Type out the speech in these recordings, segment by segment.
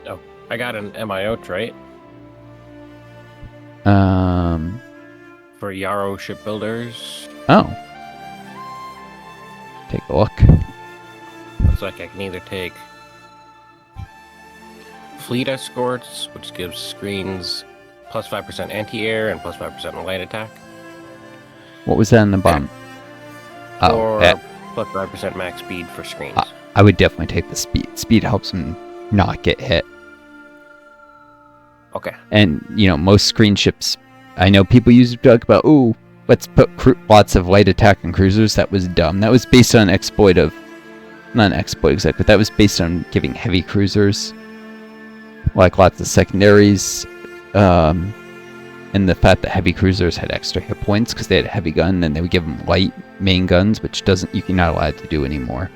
Oh, I got an MIO trait for Yarrow shipbuilders. Oh. Take a look. Looks like I can either take fleet escorts, which gives screens plus 5% anti-air and plus 5% light attack. What was that in the bottom? Or plus 5% max speed for screens. I would definitely take the speed. Speed helps them not get hit. Okay. And, most screen ships, I know people use to talk about, ooh, let's put lots of light attack on cruisers. That was dumb. That was based on not an exploit exactly, but that was based on giving heavy cruisers, like lots of secondaries, and the fact that heavy cruisers had extra hit points because they had a heavy gun, and then they would give them light main guns, which you're not allowed to do anymore.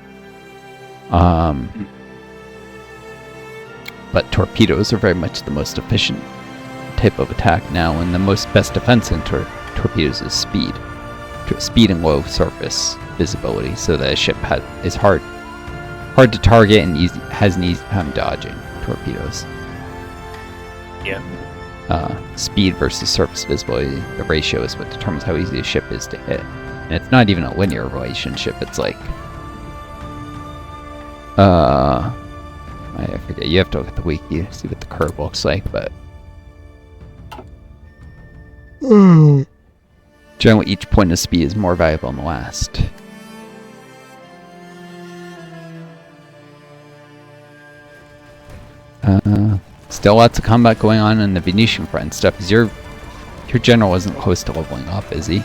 But torpedoes are very much the most efficient type of attack now, and the best defense in torpedoes is speed. Speed and low surface visibility, so that a ship is hard to target and has an easy time dodging torpedoes. Yeah. Speed versus surface visibility, the ratio is what determines how easy a ship is to hit. And it's not even a linear relationship, it's like... I forget, you have to look at the wiki to see what the curve looks like, but... Generally, each point of speed is more valuable than the last. Still lots of combat going on in the Venetian front stuff. Is your general isn't close to leveling up, is he?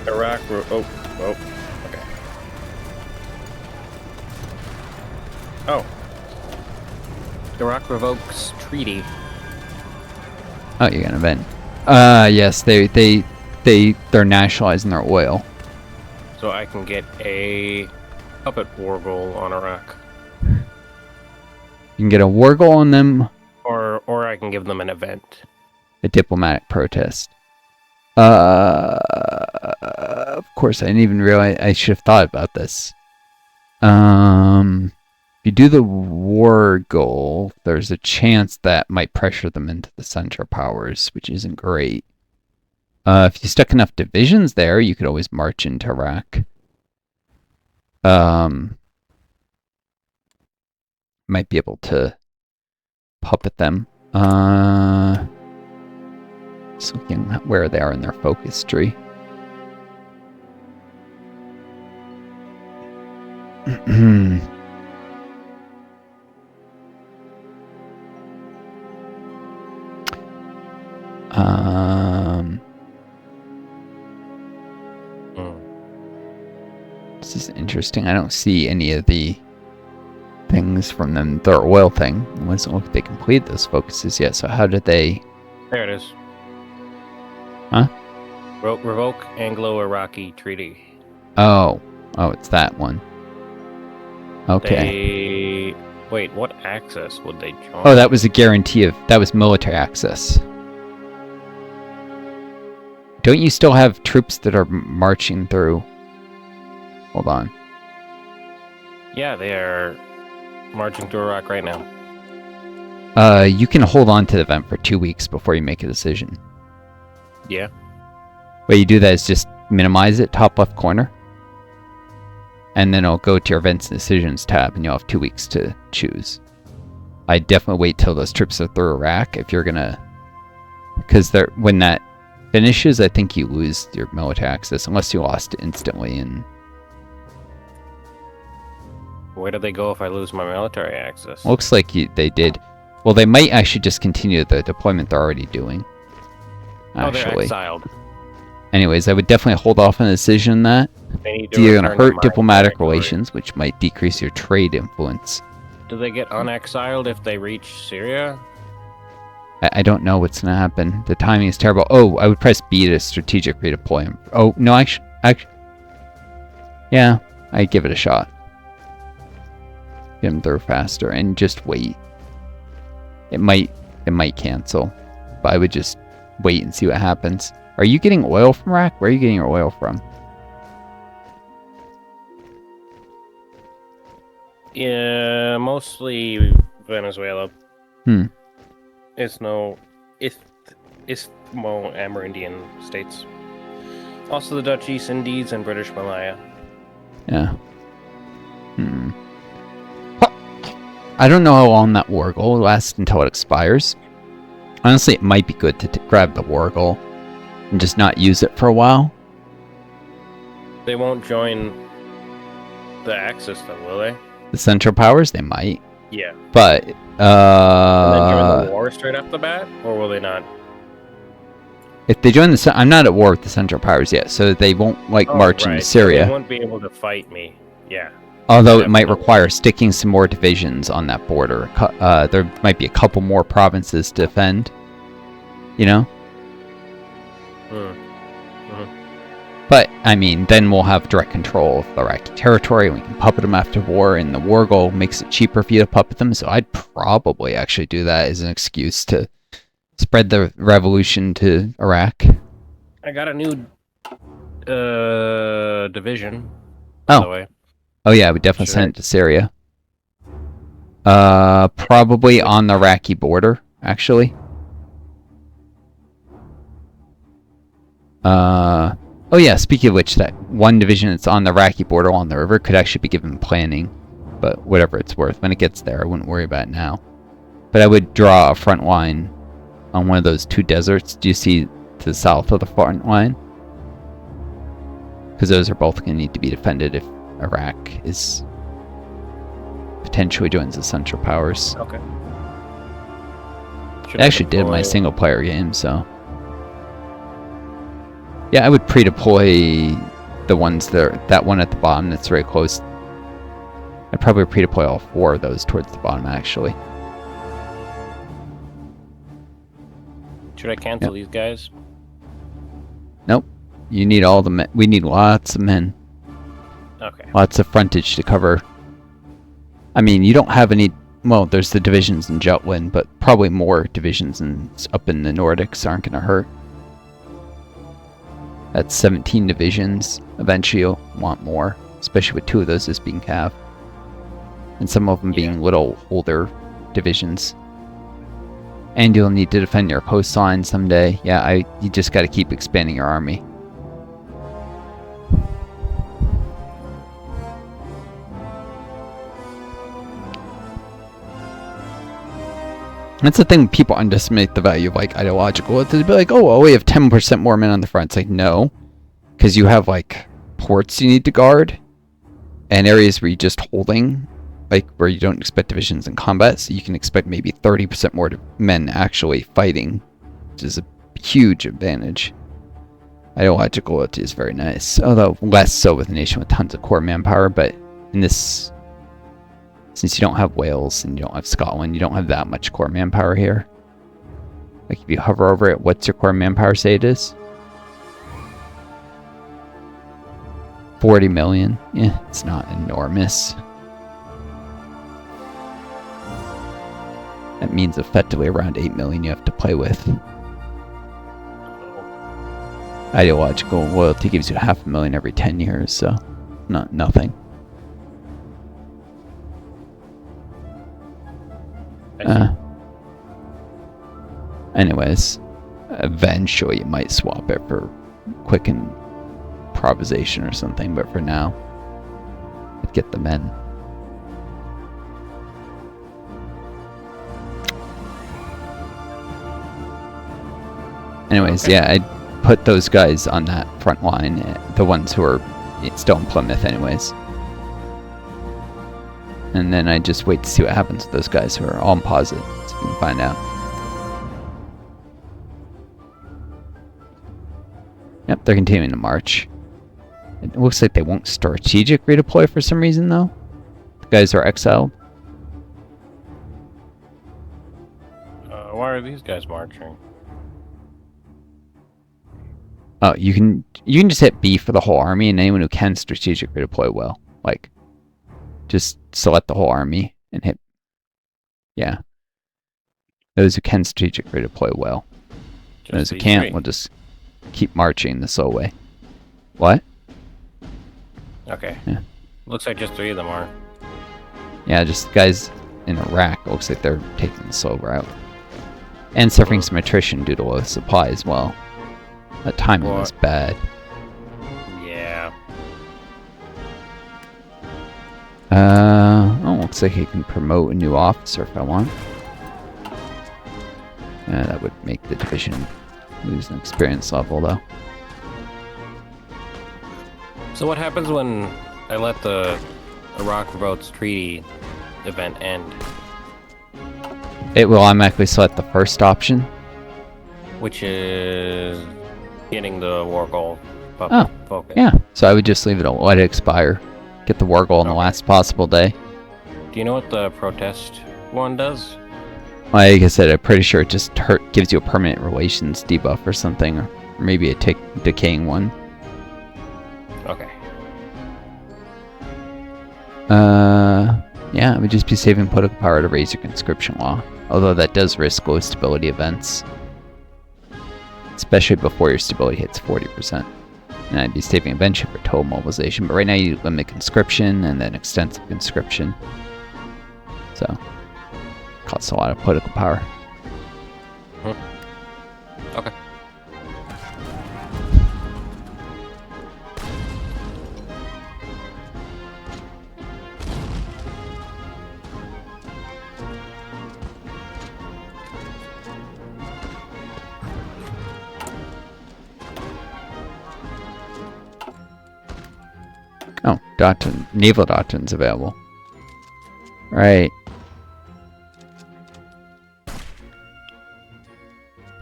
Iraq. Okay. Oh. Iraq revokes treaty. Oh, you're gonna vent. Yes, they're nationalizing their oil. So I can get a puppet war goal on Iraq. You can get a war goal on them. Or I can give them an event. A diplomatic protest. Of course, I didn't even realize I should have thought about this. If you do the war goal, there's a chance that might pressure them into the Central Powers, which isn't great. If you stuck enough divisions there, you could always march into Iraq. Might be able to puppet them. Just looking where they are in their focus tree. This is interesting. I don't see any of the things from them. Their oil thing. It doesn't look like they completed those focuses yet. So how did they? There it is. Huh? Revoke Anglo-Iraqi treaty. Oh, it's that one. Okay. Wait, what access would they join? Oh, that was a guarantee that was military access. Don't you still have troops that are marching through? Hold on. Yeah, they are marching through Iraq right now. You can hold on to the event for 2 weeks before you make a decision. Yeah. Way you do that is just minimize it, top left corner. And then it'll go to your events and decisions tab, and you'll have 2 weeks to choose. I definitely wait till those troops are through Iraq if you're gonna, because when that finishes, I think you lose your military access unless you lost it instantly. And where do they go if I lose my military access? looks like they did. Well, they might actually just continue the deployment they're already doing. Actually. Oh, they're exiled. Anyways, I would definitely hold off on a decision on that. It's either going to hurt diplomatic relations, which might decrease your trade influence. Do they get unexiled if they reach Syria? I don't know what's going to happen. The timing is terrible. Oh, I would press B to strategic redeploy. Oh, no, actually, yeah, I'd give it a shot. Get them through faster and just wait. It might cancel, but I would just wait and see what happens. Are you getting oil from Iraq? Where are you getting your oil from? Yeah, mostly Venezuela. Hmm. Isthmo-Amerindian states. Also the Dutch East Indies and British Malaya. Yeah. Hmm. I don't know how long that war goal lasts until it expires. Honestly, it might be good to grab the war goal and just not use it for a while. They won't join the Axis, though, will they? The Central Powers, they might. Yeah. But, And then join the war straight off the bat? Or will they not? If they join the... I'm not at war with the Central Powers yet, so they won't, like, march into Syria. So they won't be able to fight me. Yeah. Although it might require sticking some more divisions on that border. There might be a couple more provinces to defend. You know? But, I mean, then we'll have direct control of the Iraqi territory, and we can puppet them after war, and the war goal makes it cheaper for you to puppet them, so I'd probably actually do that as an excuse to spread the revolution to Iraq. I got a new division, by the way. Oh yeah, we definitely send it to Syria. Probably on the Iraqi border, actually. Oh yeah, speaking of which, that one division that's on the Iraqi border along the river could actually be given planning. But whatever it's worth, when it gets there, I wouldn't worry about it now. But I would draw a front line on one of those two deserts. Do you see to the south of the front line? Because those are both going to need to be defended if Iraq is potentially joins the Central Powers. Okay. I actually did my single player game, so yeah, I would pre-deploy the ones that one at the bottom that's very close. I'd probably pre-deploy all 4 of those towards the bottom, actually. Should I cancel these guys? Nope. You need all the men. We need lots of men. Okay. Lots of frontage to cover. I mean, you don't have any... Well, there's the divisions in Jutland, but probably more divisions up in the Nordics aren't going to hurt. That's 17 divisions. Eventually you'll want more, especially with 2 of those as being cav. And some of them being little older divisions. And you'll need to defend your coastline someday. Yeah, you just got to keep expanding your army. That's the thing, people underestimate the value of, like, ideological. They'd be like, oh, well, we have 10% more men on the front. It's like, no. Because you have, like, ports you need to guard. And areas where you're just holding, like, where you don't expect divisions in combat. So you can expect maybe 30% more men actually fighting. Which is a huge advantage. Ideological is very nice. Although, less so with a nation with tons of core manpower. But in this... Since you don't have Wales and you don't have Scotland, you don't have that much core manpower here. Like, if you hover over it, what's your core manpower say it is? 40 million. Yeah, it's not enormous. That means effectively around 8 million you have to play with. Ideological loyalty gives you 500,000 every 10 years, so nothing. Anyways, eventually you might swap it for quick improvisation or something, but for now, I'd get the men. Anyways, yeah, I'd put those guys on that front line, the ones who are still in Plymouth anyways. And then I just wait to see what happens with those guys who are all in posit, so we can find out. Yep, they're continuing to march. It looks like they won't strategic redeploy for some reason, though. The guys are exiled. Why are these guys marching? Oh, you can just hit B for the whole army, and anyone who can strategic redeploy will. Like, just select the whole army and hit. Yeah. Those who can strategic redeploy will. Those who can't will just keep marching the slow way. What? Okay. Yeah. Looks like just 3 of them are. Yeah, just guys in Iraq, it looks like they're taking the slow route. And suffering some attrition due to low supply as well. That timing was bad. Yeah. Oh, looks like I can promote a new officer if I want. That would make the division lose an experience level, though. So what happens when I let the Iraq Votes Treaty event end? It will automatically select the first option. Which is getting the war goal focus. Yeah, so I would just leave it, let it expire. Get the war goal on the last possible day. Do you know what the protest one does? Like I said, I'm pretty sure it just gives you a permanent relations debuff or something, or maybe a decaying one. Okay. Yeah, it would just be saving political power to raise your conscription law. Although that does risk low stability events. Especially before your stability hits 40%. And I'd be saving eventually for total mobilization. But right now you limit conscription and then extensive conscription. So, costs a lot of political power. Okay. Oh, naval doctrine's available. Right.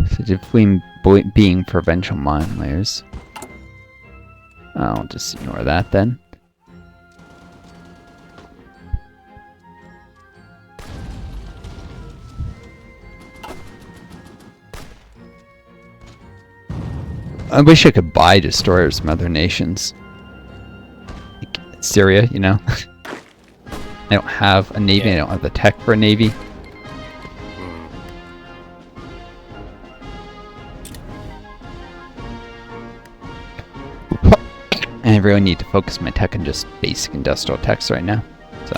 So between being provincial mine layers. I'll just ignore that then. I wish I could buy destroyers from other nations. Like Syria, you know? I don't have a navy, I don't have the tech for a navy. And I really need to focus my tech on just basic industrial techs right now. So.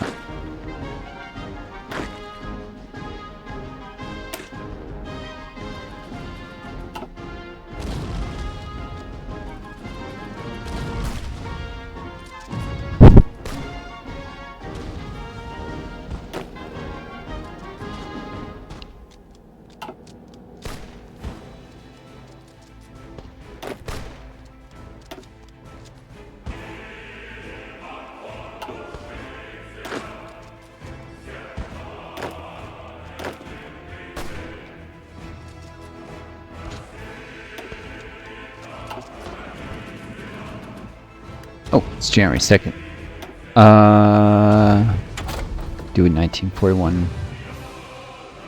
Oh, it's January 2nd. Doing 1941.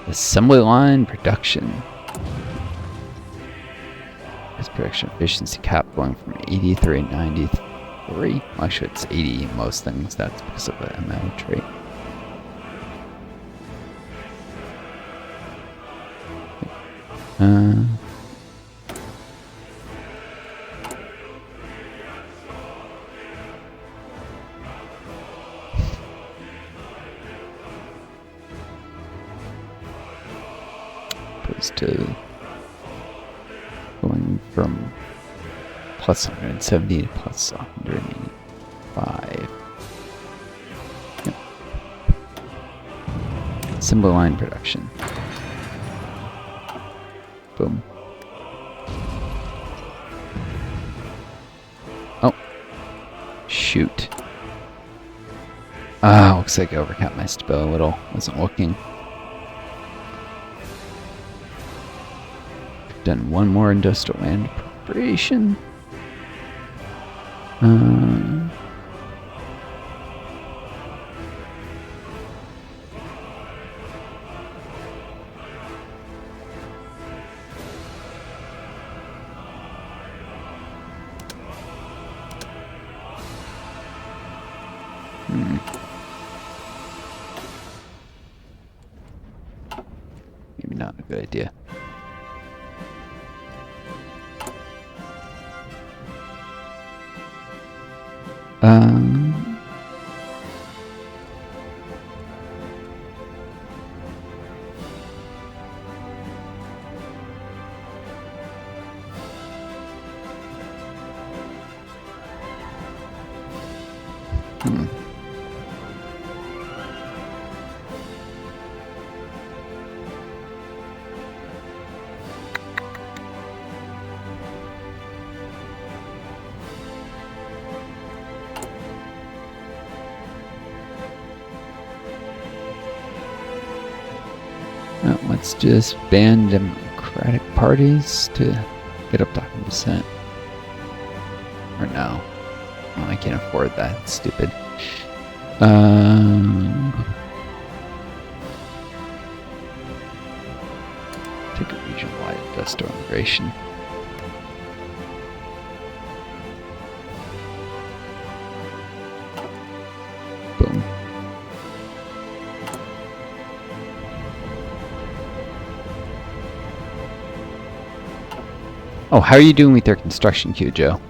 Assembly line production. This production efficiency cap going from 83 to 93. Well, actually, it's 80 in most things. That's because of the ML trait. To going from plus 170 to plus 185. Yep. Symbol line production. Boom. Oh. Shoot. Looks like I overcap my stability a little. Wasn't looking. Done one more industrial land appropriation. Maybe not a good idea. Hmm. Let's just ban democratic parties to get up to 100%. Or no. Oh, I can't afford that. It's stupid. Take a region-wide industrial integration. Boom. Oh, how are you doing with your construction queue, Joe?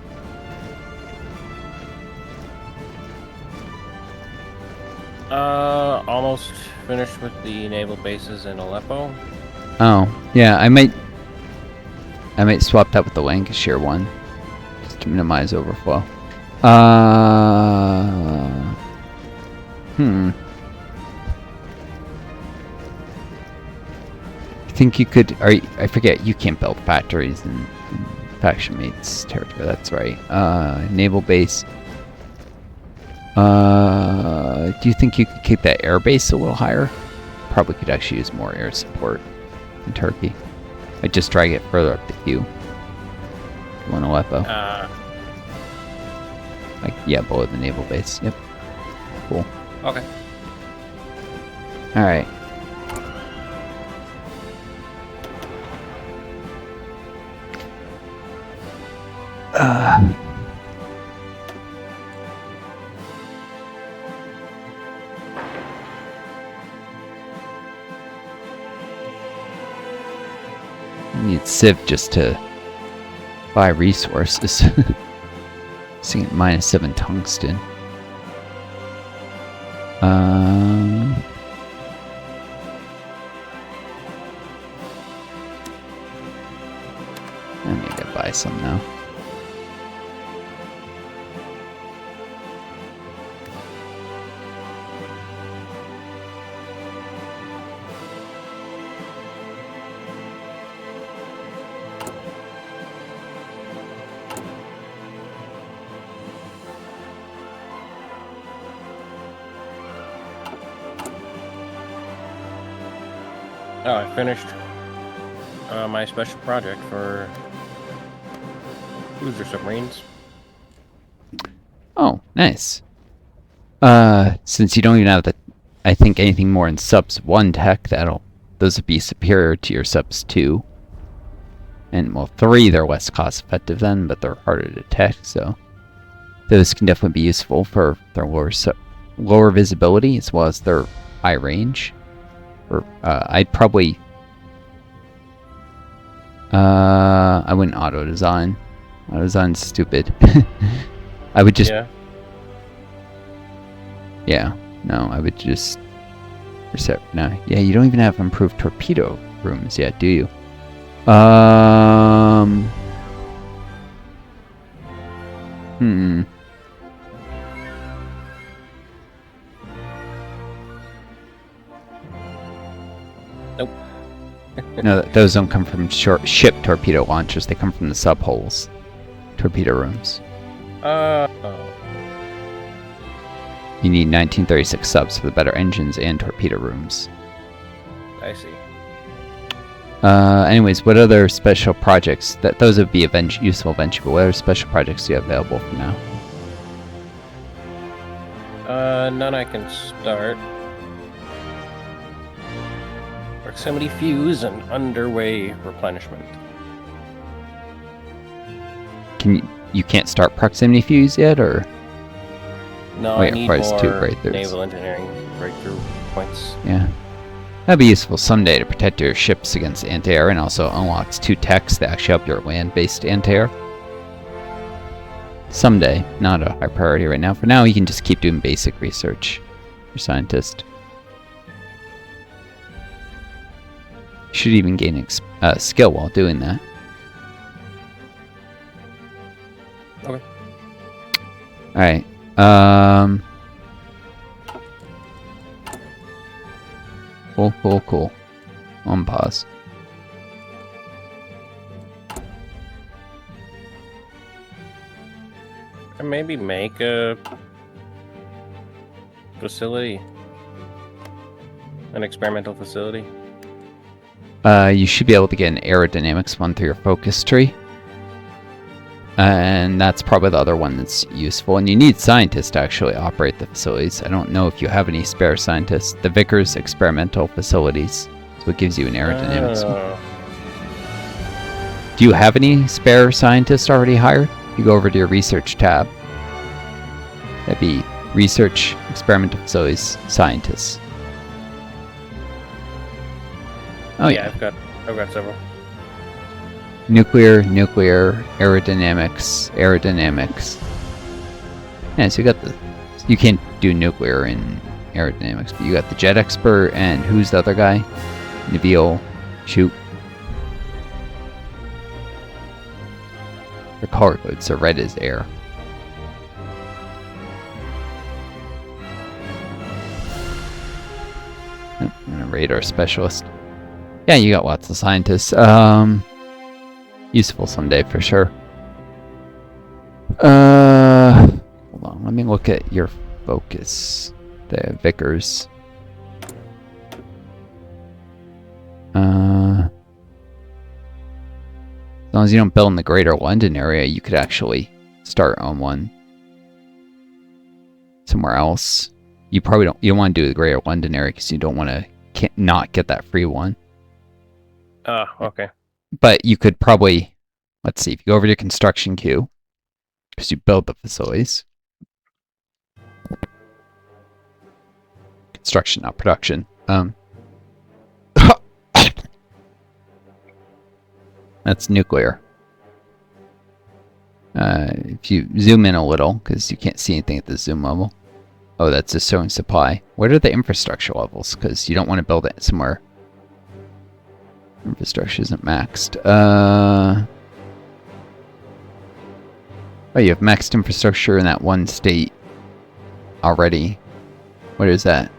Almost finished with the naval bases in Aleppo. Oh, yeah, I might swap that with the Lancashire one, just to minimize overflow. I think you could, I forget, you can't build factories in faction mates territory, that's right. Naval base. Do you think you could keep that air base a little higher? Probably could actually use more air support in Turkey. I'd just drag it further up the queue. One Aleppo. Like, yeah, below the naval base. Yep. Cool. Okay. Alright. Need Civ just to buy resources. Seeing it -7 tungsten. I need to buy some now. Oh, I finished my special project for cruiser submarines. Oh, nice. Since you don't even have I think anything more in subs 1 tech, those would be superior to your subs 2. And well, 3 they're less cost effective then, but they're harder to tech, so those can definitely be useful for their lower visibility as well as their high range. Or I'd probably I wouldn't auto design. Auto design's stupid. I would just no, I would just reset now. Yeah, you don't even have improved torpedo rooms yet, do you? Nope. No, those don't come from ship torpedo launchers. They come from the subholes. Torpedo rooms. You need 1936 subs for the better engines and torpedo rooms. I see. Anyways, what other special projects? Those would be useful eventually. What other special projects do you have available for now? None I can start. Proximity fuse and underway replenishment. You can't start proximity fuse yet, or? No, Oh, yeah, I need price more 2 breakthroughs. naval engineering breakthrough points. Yeah. That'd be useful someday to protect your ships against anti-air, and also unlocks 2 techs that actually help your land-based anti-air. Someday, not a high priority right now. For now, you can just keep doing basic research. Your scientist. You should even gain skill while doing that. Okay. Alright. Cool. On pause. And maybe make a facility. An experimental facility. You should be able to get an aerodynamics one through your focus tree. And that's probably the other one that's useful. And you need scientists to actually operate the facilities. I don't know if you have any spare scientists. The Vickers experimental facilities. So it gives you an aerodynamics one. Do you have any spare scientists already hired? You go over to your research tab. That'd be research, experimental facilities, scientists. Oh yeah. I've got several. Nuclear, aerodynamics. Yeah, so you got you can't do nuclear in aerodynamics, but you got the jet expert, and who's the other guy? Nabil, shoot. They're color coded, so red is air. I'm gonna radar specialist. Yeah, you got lots of scientists. Useful someday for sure. Hold on, let me look at your focus. The Vickers. As long as you don't build in the greater London area, you could actually start on one somewhere else. You probably don't want to do the greater London area because you don't want to not get that free one. Oh, okay. But you could probably, let's see, if you go over to your construction queue, because you build the facilities. Construction, not production. That's nuclear. If you zoom in a little, because you can't see anything at the zoom level. Oh, that's a sewing supply. What are the infrastructure levels? Because you don't want to build it somewhere. Infrastructure isn't maxed. Oh, you have maxed infrastructure in that one state already. What is that?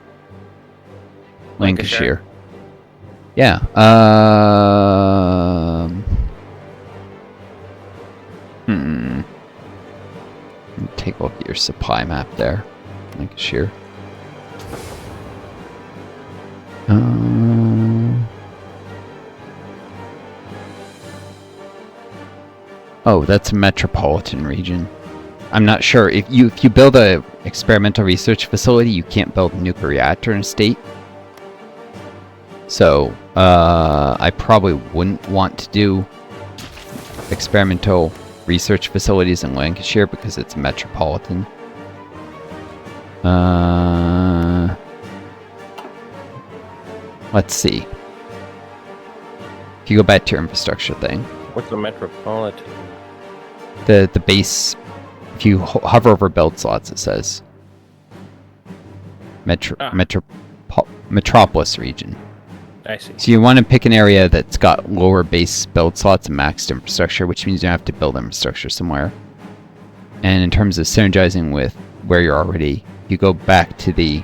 Lancashire. Yeah. Take a look at your supply map there. Lancashire. Oh, that's a metropolitan region. I'm not sure if you build a experimental research facility, you can't build a nuclear reactor in a state. So, I probably wouldn't want to do experimental research facilities in Lancashire because it's metropolitan. Let's see. If you go back to your infrastructure thing. What's a metropolitan? The base, if you hover over build slots, it says metropolis region. I see. So you want to pick an area that's got lower base build slots and maxed infrastructure, which means you have to build infrastructure somewhere. And in terms of synergizing with where you're already, you go back to the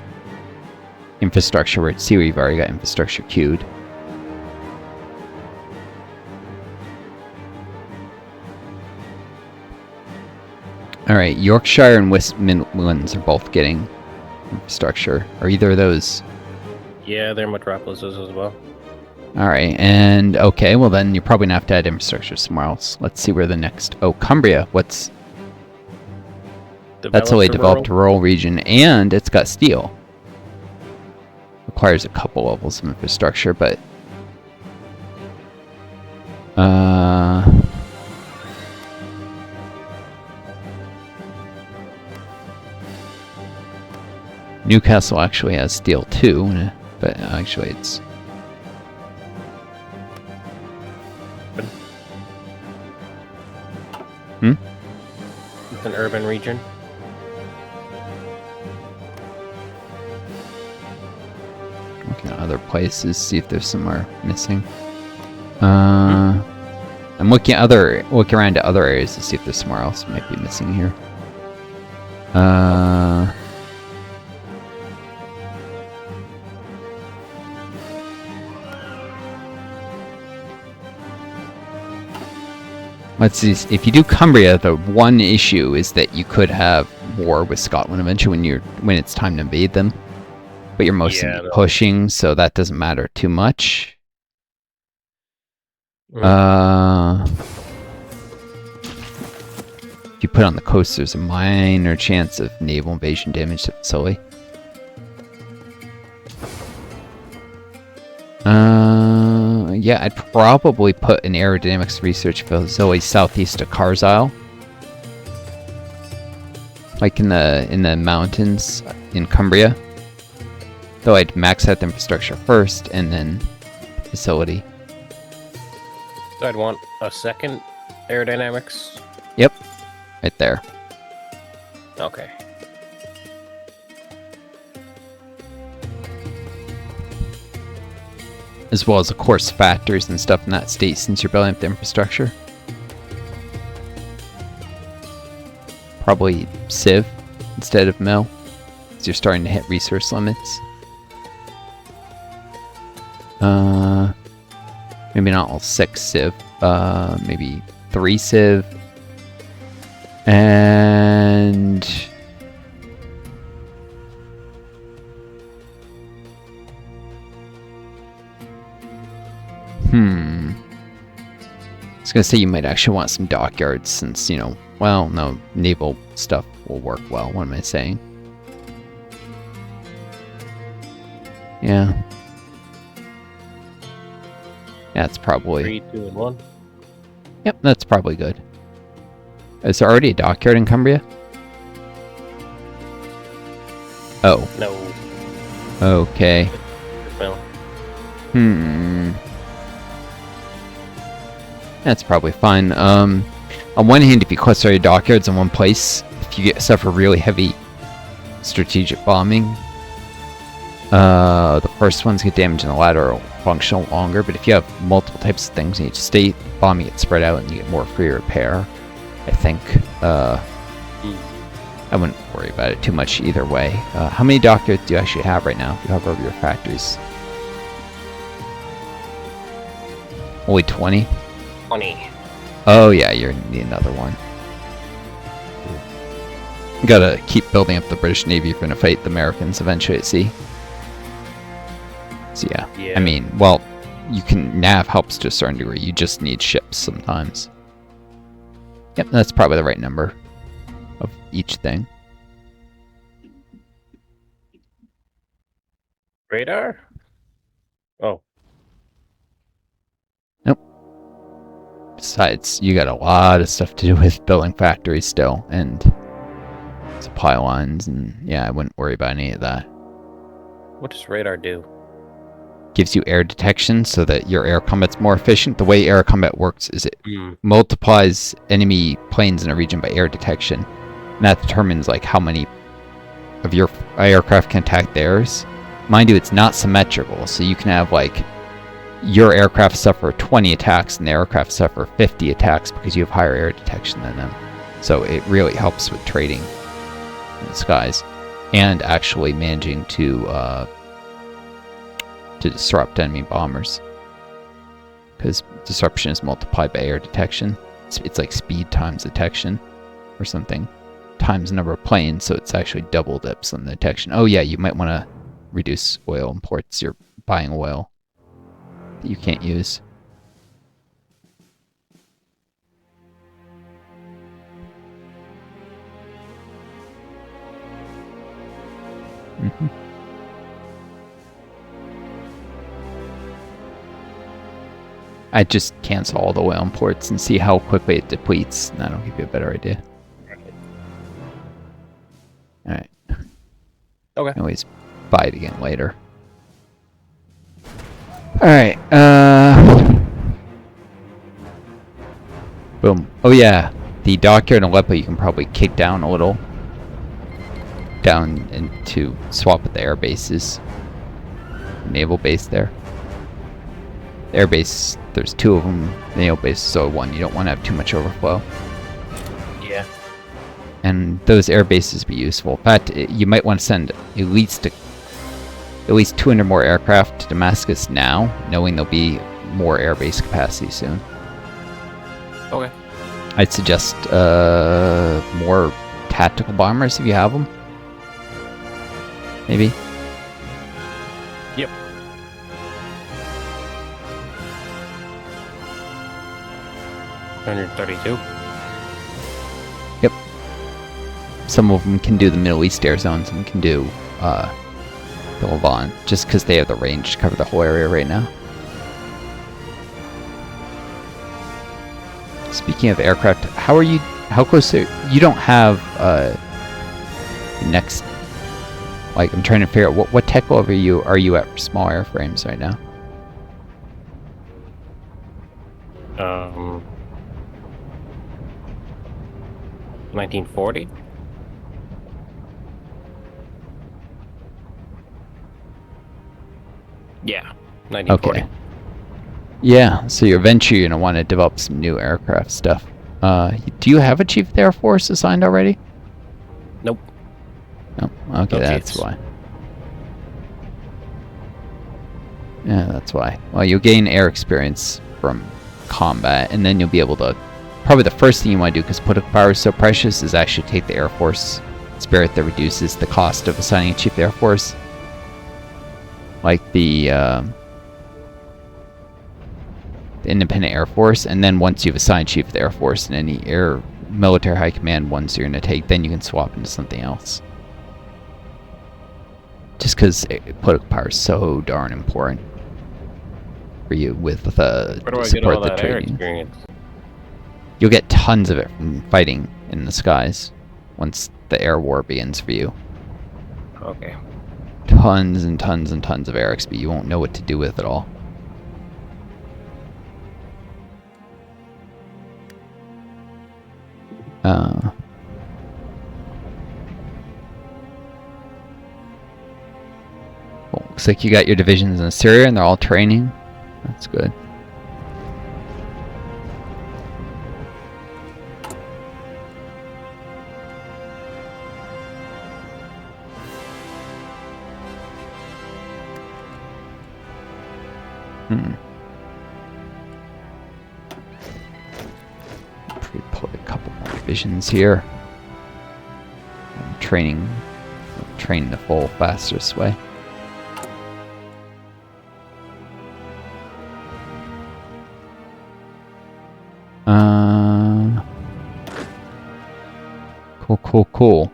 infrastructure where see where you've already got infrastructure queued. Alright, Yorkshire and West Midlands are both getting infrastructure. Are either of those? Yeah, they're metropolises as well. Alright, and okay, well then you're probably gonna have to add infrastructure somewhere else. Let's see where the next... Oh, Cumbria, what's... That's a developed rural region, and it's got steel. Requires a couple levels of infrastructure, but... Newcastle actually has steel too, but actually it's... It's an urban region. Looking at other places, see if there's somewhere missing. I'm looking around at other areas to see if there's somewhere else might be missing here. Let's see. If you do Cumbria, the one issue is that you could have war with Scotland eventually when it's time to invade them. But you're mostly pushing, so that doesn't matter too much. If you put on the coast, there's a minor chance of naval invasion damage to the facility. Yeah, I'd probably put an aerodynamics research facility southeast of Karzile. Like in the mountains in Cumbria. Though I'd max out the infrastructure first and then facility. So I'd want a second aerodynamics? Yep. Right there. Okay. As well as, of course, factories and stuff in that state since you're building up the infrastructure. Probably Civ instead of Mill, because you're starting to hit resource limits. Maybe not all 6 Civ, maybe 3 Civ. And... I was gonna say you might actually want some dockyards since, you know, well, no, naval stuff will work well. What am I saying? Yeah. Yeah, it's probably... 3, 2, and 1? Yep, that's probably good. Is there already a dockyard in Cumbria? Oh. No. Okay. Well. That's probably fine. On one hand, if you cluster your dockyards in one place, if you suffer really heavy strategic bombing, the first ones get damaged and the latter will function longer. But if you have multiple types of things in each state, bombing gets spread out and you get more free repair. I think I wouldn't worry about it too much either way. How many dockyards do you actually have right now if you hover over your factories? Only 20? 20. Oh yeah, you're gonna need another one. You gotta keep building up the British Navy if you're gonna fight the Americans eventually at sea. So yeah. I mean, well, you can nav helps to a certain degree. You just need ships sometimes. Yep, that's probably the right number of each thing. Radar? Oh. Nope. Besides, you got a lot of stuff to do with building factories still, and supply lines, and yeah, I wouldn't worry about any of that. What does radar do? Gives you air detection so that your air combat's more efficient. The way air combat works is it multiplies enemy planes in a region by air detection. And that determines like how many of your aircraft can attack theirs. Mind you, it's not symmetrical, so you can have like your aircraft suffer 20 attacks and the aircraft suffer 50 attacks because you have higher air detection than them. So it really helps with trading in the skies and actually managing to disrupt enemy bombers, because disruption is multiplied by air detection. It's like speed times detection or something times number of planes, so it's actually double dips on the detection. Oh yeah, you might want to reduce oil imports. You're buying oil that you can't use. I'd just cancel all the oil imports and see how quickly it depletes. That'll give you a better idea. Alright. Okay. Always buy it again later. Alright, boom. Oh yeah, the dockyard in Aleppo you can probably kick down a little. Down and to swap with the air bases. Naval base there. The air base, there's 2 of them. The naval base is only 1. You don't want to have too much overflow. Yeah. And those air bases be useful. In fact, you might want to send at least 200 more aircraft to Damascus now, knowing there'll be more air base capacity soon. Okay. I'd suggest more tactical bombers if you have them. Maybe. Yep. $132. Yep. Some of them can do the Middle East air zones and can do the Levant, just because they have the range to cover the whole area right now. Speaking of aircraft, how close are you? Don't have next, like, I'm trying to figure out what tech level are you at for small airframes right now? 1940. Yeah, 1940. Okay. Yeah, so eventually you're going to want to develop some new aircraft stuff. Do you have a Chief of the Air Force assigned already? Nope. No. Okay, No that's chiefs. why. Yeah, that's why. Well, you'll gain air experience from combat, and then you'll be able to... Probably the first thing you want to do, because political power is so precious, is actually take the Air Force spirit that reduces the cost of assigning a Chief of the Air Force. Like the Independent Air Force, and then once you've assigned Chief of the Air Force and any air military high command ones you're going to take, then you can swap into something else. Just because political power is so darn important for you with Where do I get support all the that air training. experience? You'll get tons of it from fighting in the skies once the air war begins for you. Okay. Tons and tons and tons of air XP. You won't know what to do with it all. Well, looks like you got your divisions in Syria and they're all training. That's good. Put a couple more divisions here. Train the full fastest way. Cool.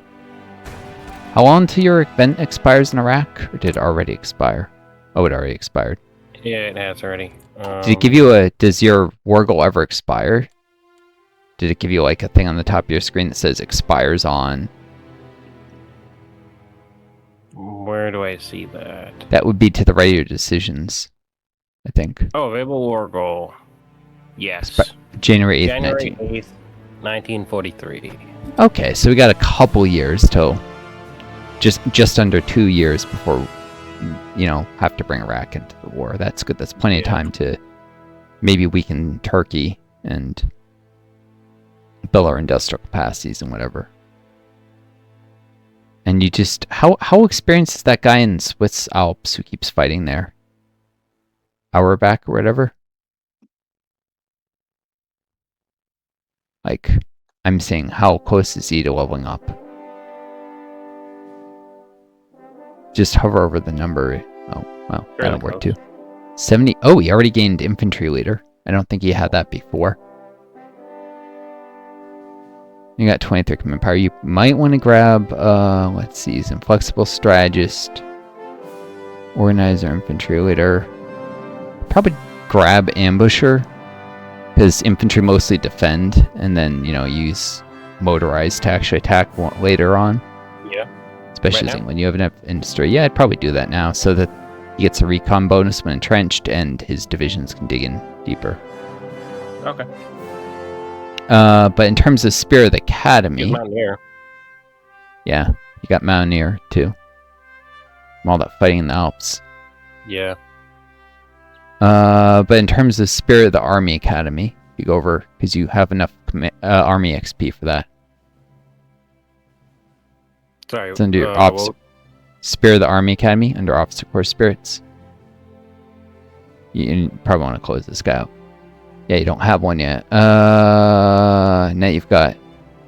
How long till your event expires in Iraq? Or did it already expire? Oh, it already expired. Yeah, it has already. Did it give you does your war goal ever expire? Did it give you like a thing on the top of your screen that says expires on? Where do I see that? That would be to the right of your decisions, I think. Oh, available war goal. Yes. January 8th, January 8th, 1943. Okay, so we got a couple years till just under 2 years before, you know, have to bring Iraq into the war. That's good. That's plenty of time to maybe weaken Turkey and build our industrial capacities and whatever. And you just how experienced is that guy in Swiss Alps who keeps fighting there? Auerbach or whatever? Like, I'm saying, how close is he to leveling up? Just hover over the number. Oh, well, that'll work too. 70. Oh, he already gained infantry leader. I don't think he had that before. You got 23 command power. You might want to grab, let's see, he's inflexible strategist, organizer, infantry leader. Probably grab ambusher, because infantry mostly defend, and then, you know, use motorized to actually attack later on. Yeah. Especially when you have enough industry. Yeah, I'd probably do that now, so that he gets a recon bonus when entrenched, and his divisions can dig in deeper. Okay. But in terms of Spear of the Academy... Mountaineer. Yeah, you got Mountaineer, too. From all that fighting in the Alps. Yeah. But in terms of Spirit of the Army Academy, you go over, because you have enough Army XP for that. Sorry. It's under your Spirit of the Army Academy, under Officer Corps Spirits. You probably want to close this guy out. Yeah, you don't have one yet. Now you've got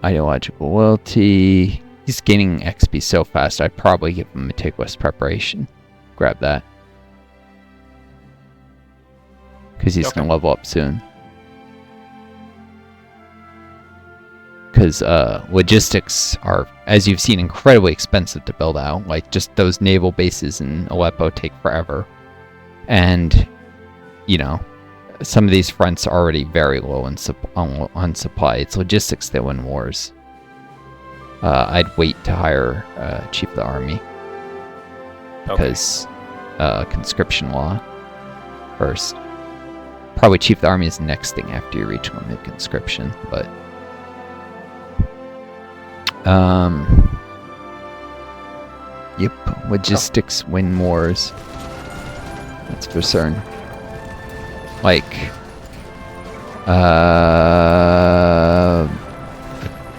ideological loyalty. He's gaining XP so fast, I'd probably give him meticulous preparation. Grab that. Because he's going to level up soon. Because logistics are, as you've seen, incredibly expensive to build out. Like, just those naval bases in Aleppo take forever. And, you know, some of these fronts are already very low on supply. It's logistics that win wars. I'd wait to hire Chief of the Army. Because conscription law first. Probably Chief of the Army is the next thing after you reach limited conscription, but... Yep, logistics win wars. That's for certain. Like,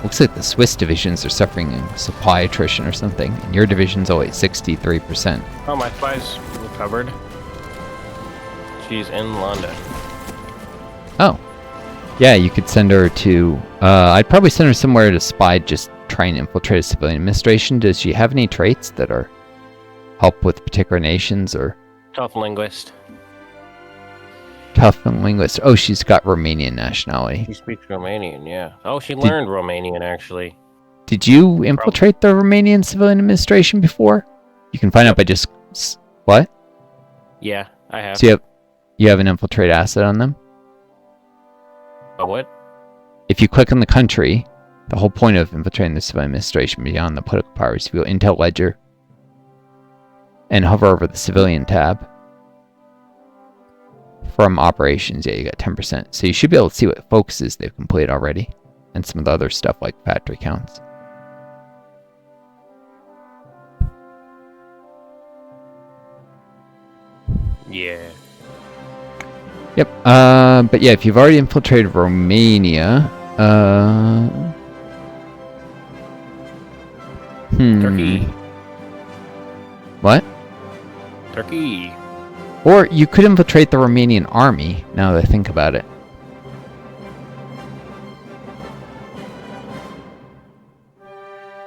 looks like the Swiss divisions are suffering supply attrition or something, and your division's only at 63%. Oh, my spy's recovered. She's in London. Oh. Yeah, you could send her to... I'd probably send her somewhere to spy, just try and infiltrate a civilian administration. Does she have any traits that are help with particular nations, or... Tough linguist. Tough linguist. Oh, she's got Romanian nationality. She speaks Romanian, yeah. Oh, she learned Romanian, actually. Did you infiltrate the Romanian civilian administration before? You can find out by just... What? Yeah, I have. So you have an infiltrate asset on them? A what? If you click on the country, the whole point of infiltrating the civilian administration beyond the political powers, you go Intel Ledger and hover over the civilian tab. From operations, yeah, you got 10%. So you should be able to see what focuses they've completed already, and some of the other stuff like factory counts. Yeah. Yep. But yeah, if you've already infiltrated Romania, Turkey. What? Turkey. Or you could infiltrate the Romanian army, now that I think about it.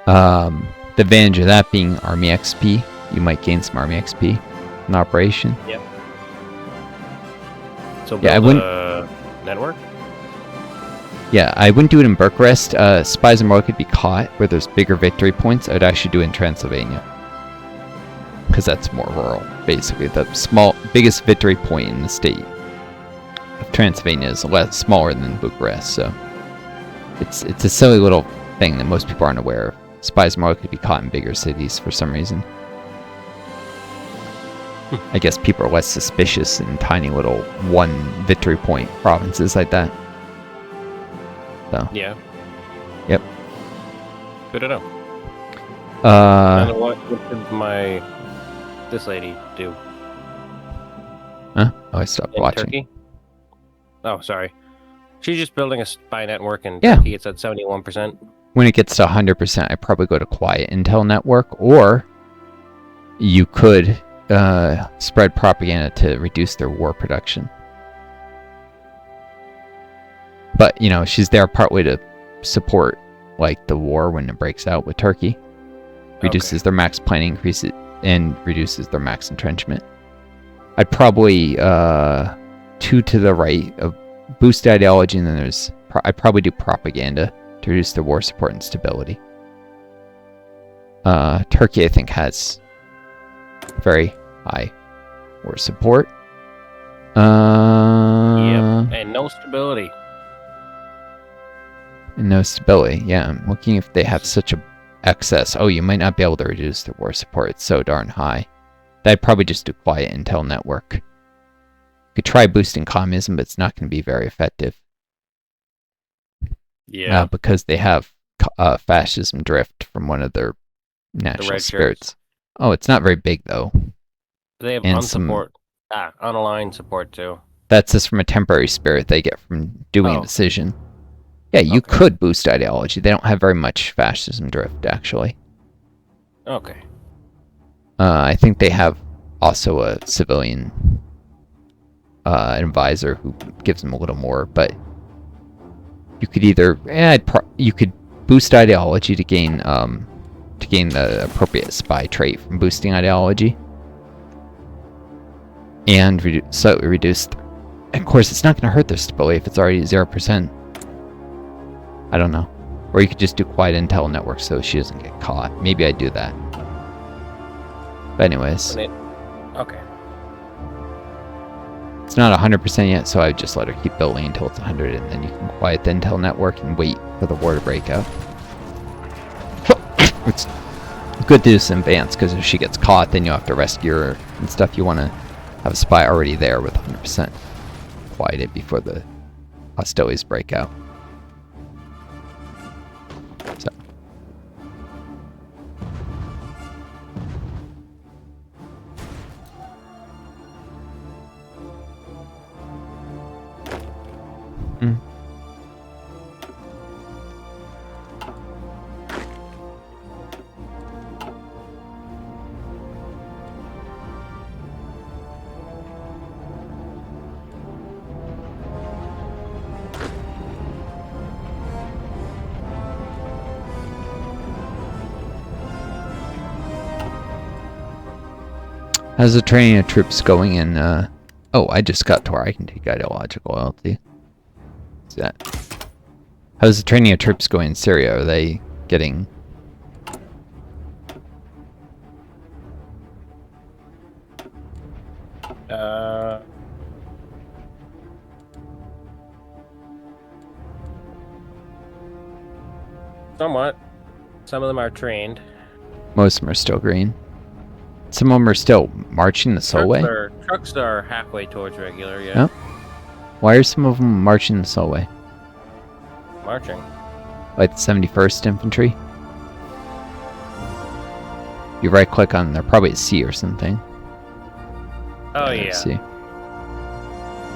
The advantage of that being army XP. You might gain some army XP in operation. Yep. So yeah, I build wouldn't... a network? Yeah, I wouldn't do it in Bucharest. Spies are more likely to be caught where there's bigger victory points. I would actually do it in Transylvania. Because that's more rural, basically. The biggest victory point in the state of Transylvania is smaller than Bucharest, so it's a silly little thing that most people aren't aware of. Spies are more likely to be caught in bigger cities for some reason. I guess people are less suspicious in tiny little one victory point provinces like that. So. Yeah. Yep. Good to know. What did this lady do? Huh? Oh, I stopped watching. Turkey? Oh, sorry. She's just building a spy network, and Turkey it's at 71%. When it gets to 100%, I probably go to quiet intel network, or you could spread propaganda to reduce their war production. But, you know, she's there partly to support, like, the war when it breaks out with Turkey. Reduces their max planning, increases and reduces their max entrenchment. I'd probably 2 to the right of boost ideology, and then I'd probably do propaganda to reduce their war support and stability. Turkey, I think, has very high war support. Yep, and no stability. And no stability, yeah. I'm looking if they have such a excess. Oh, you might not be able to reduce their war support. It's so darn high. I'd probably just do quiet intel network. You could try boosting communism, but it's not going to be very effective. Yeah. Because they have fascism drift from one of their national spirits. Oh, it's not very big, though. They have unaligned support, too. That's just from a temporary spirit they get from doing a decision. Yeah, you could boost ideology. They don't have very much fascism drift, actually. Okay. I think they have also a civilian an advisor who gives them a little more, but you could either you could boost ideology to gain the appropriate spy trait from boosting ideology, and slightly reduce. Of course, it's not going to hurt their stability if it's already 0%. I don't know. Or you could just do quiet intel network so she doesn't get caught. Maybe I'd do that. But anyways. Okay. It's not 100% yet, so I would just let her keep building until it's 100, and then you can quiet the intel network and wait for the war to break out. It's good to do this in advance, because if she gets caught, then you have to rescue her and stuff. You want to have a spy already there with 100% quieted before the hostilities break out. So. How's the training of troops going in, oh, I just got to where I can take ideological loyalty. What's that? How's the training of troops going in Syria? Are they getting... Somewhat. Some of them are trained. Most of them are still green. Some of them are still marching the Solway. Trucks are halfway towards regular, yeah. Oh. Why are some of them marching the Solway? Marching. Like the 71st Infantry? You right click on them, they're probably at C or something. Oh yeah. See.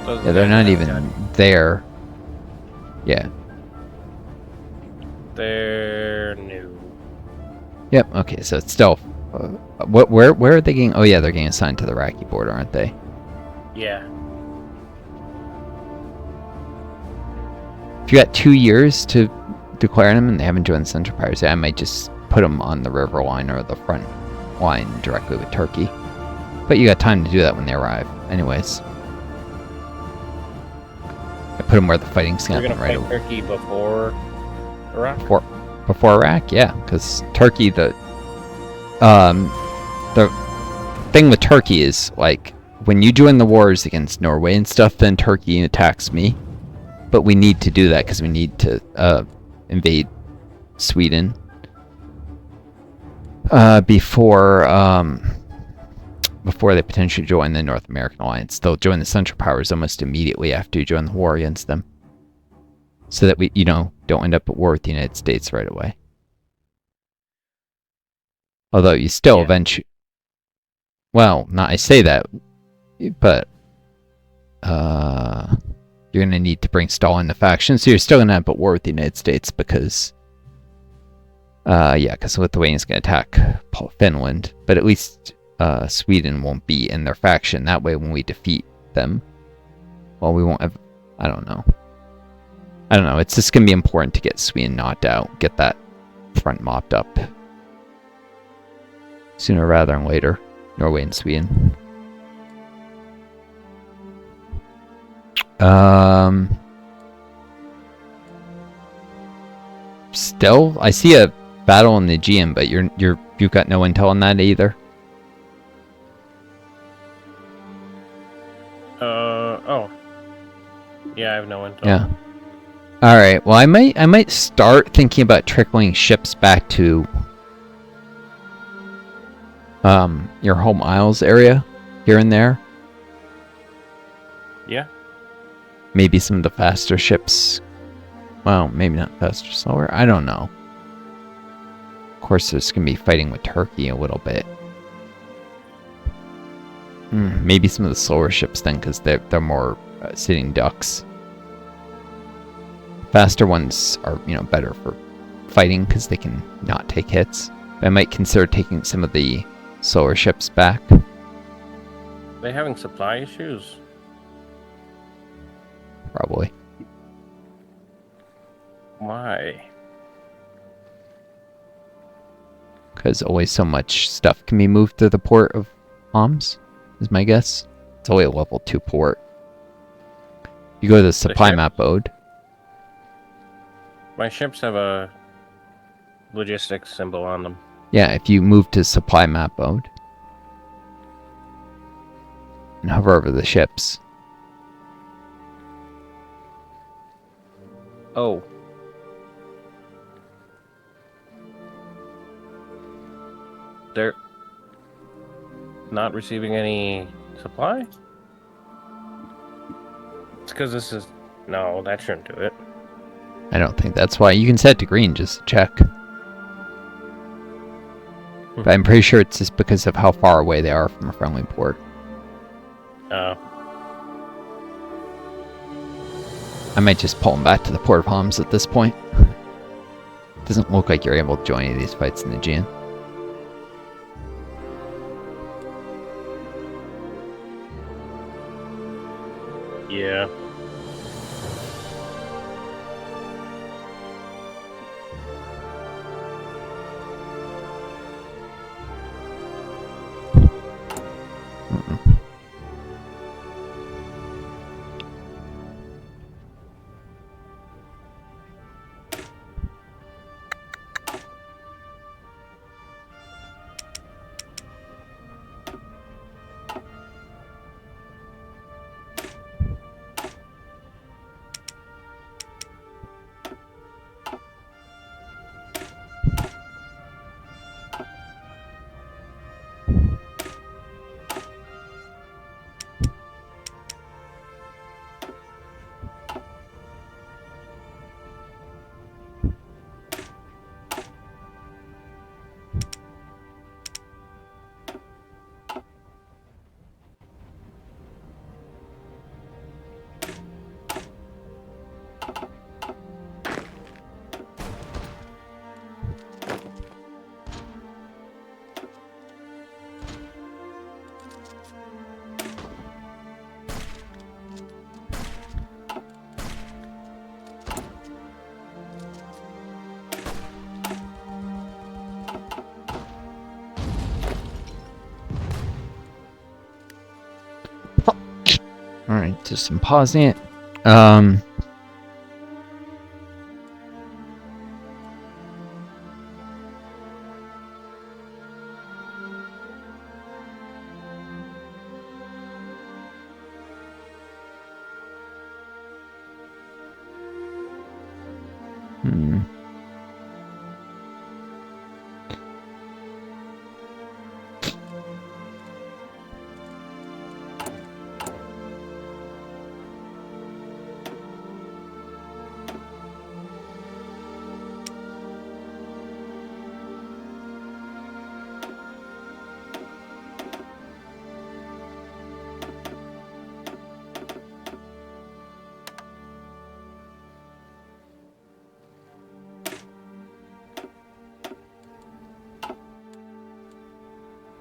Those They're not even there. Yeah. They're new. Yep, okay, so it's still... where are they getting... Oh yeah, they're getting assigned to the Iraqi border, aren't they? Yeah. If you got 2 years to declare them and they haven't joined the Central Powers, I might just put them on the river line or the front line directly with Turkey. But you got time to do that when they arrive. Anyways. I put them where the fighting's going to happen right away. Turkey before Iraq? Before Iraq, yeah. Because Turkey, the thing with Turkey is, like, when you join the wars against Norway and stuff, then Turkey attacks me. But we need to do that because we need to invade Sweden before they potentially join the North American Alliance. They'll join the Central Powers almost immediately after you join the war against them, so that we, don't end up at war with the United States right away. Although you still eventually, well, I say that, but you're going to need to bring Stalin into faction, so you're still going to end up at war with the United States because, because Lithuania's going to attack Finland, but at least Sweden won't be in their faction. That way, when we defeat them, well, we won't have, I don't know. It's just going to be important to get Sweden knocked out, get that front mopped up sooner rather than later. Norway and Sweden. Still, I see a battle in the Aegean, but you've got no intel on that either. Oh. Yeah, I have no intel. Yeah. All right. Well, I might start thinking about trickling ships back to your home Isles area here and there. Yeah. Maybe some of the faster ships. Well, maybe not faster, slower. I don't know. Of course, there's going to be fighting with Turkey a little bit. Maybe some of the slower ships then, because they're more sitting ducks. Faster ones are, better for fighting because they can not take hits. But I might consider taking some of the slower ships back. They having supply issues? probably. Why? Because always so much stuff can be moved to the port of Homs, is my guess. It's only a level 2 port. You go to the supply map mode. My ships have a logistics symbol on them. Yeah, if you move to supply map mode and hover over the ships. Oh. They're not receiving any supply? It's because this is... No, that shouldn't do it. I don't think that's why. You can set it to green just to check. But I'm pretty sure it's just because of how far away they are from a friendly port. Oh. I might just pull them back to the port of Homs at this point. Doesn't look like you're able to join any of these fights in the Aegean. Yeah. Alright, just some pausing it.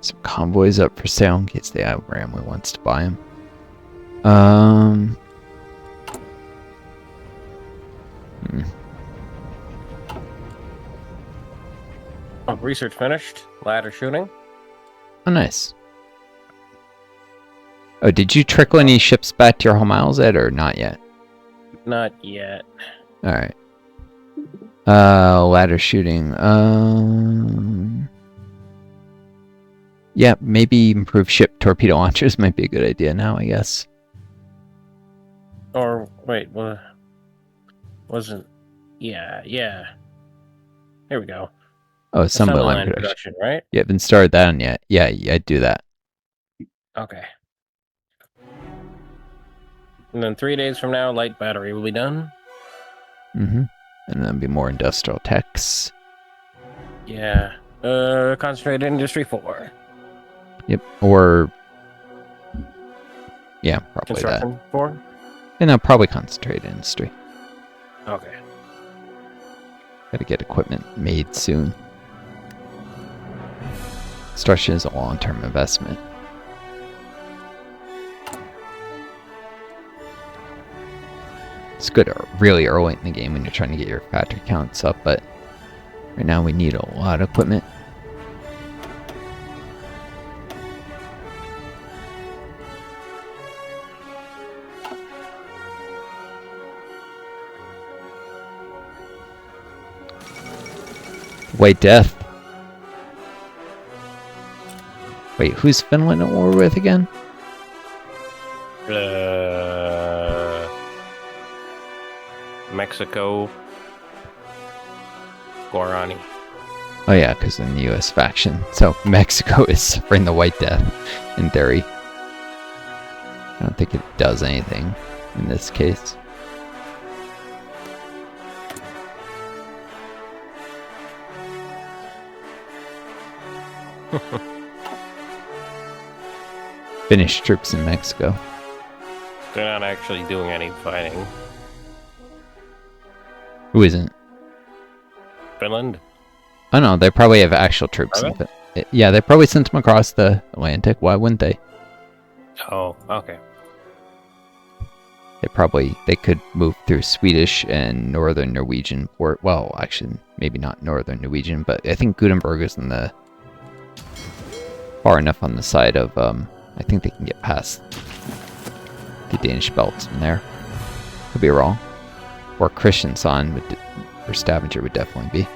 Some convoys up for sale in case the Ramley wants to buy them. Oh, research finished. Ladder shooting. Oh, nice. Oh, did you trickle any ships back to your home isles, Ed, or not yet? Not yet. Alright. Ladder shooting. Yeah, maybe improve ship torpedo launchers might be a good idea now, I guess. Or, wait, wasn't... Yeah. Here we go. Oh, assembly line line production. right? You haven't started that on yet. Yeah, I'd do that. Okay. And then 3 days from now, light battery will be done. Mm-hmm. And then be more industrial techs. Yeah. Concentrated industry 4. Yep. Or... yeah, probably Construction that. 4? And I'll probably concentrate industry. Okay. Gotta get equipment made soon. Construction is a long-term investment. It's good really early in the game when you're trying to get your factory counts up, but right now we need a lot of equipment. White Death. Wait, who's Finland at war with again? Mexico. Guarani. Oh yeah, because in the U.S. faction. So Mexico is suffering the White Death, in theory. I don't think it does anything in this case. Finnish troops in Mexico. They're not actually doing any fighting. Who isn't? Finland? Oh no, they probably have actual troops. Are Yeah, they probably sent them across the Atlantic. Why wouldn't they? Oh, okay. They could move through Swedish and northern Norwegian port. Well, actually, maybe not northern Norwegian, but I think Gutenberg is in the far enough on the side of. I think they can get past the Danish belts from there. Could be wrong. Or Christiansand or Stavanger would definitely be.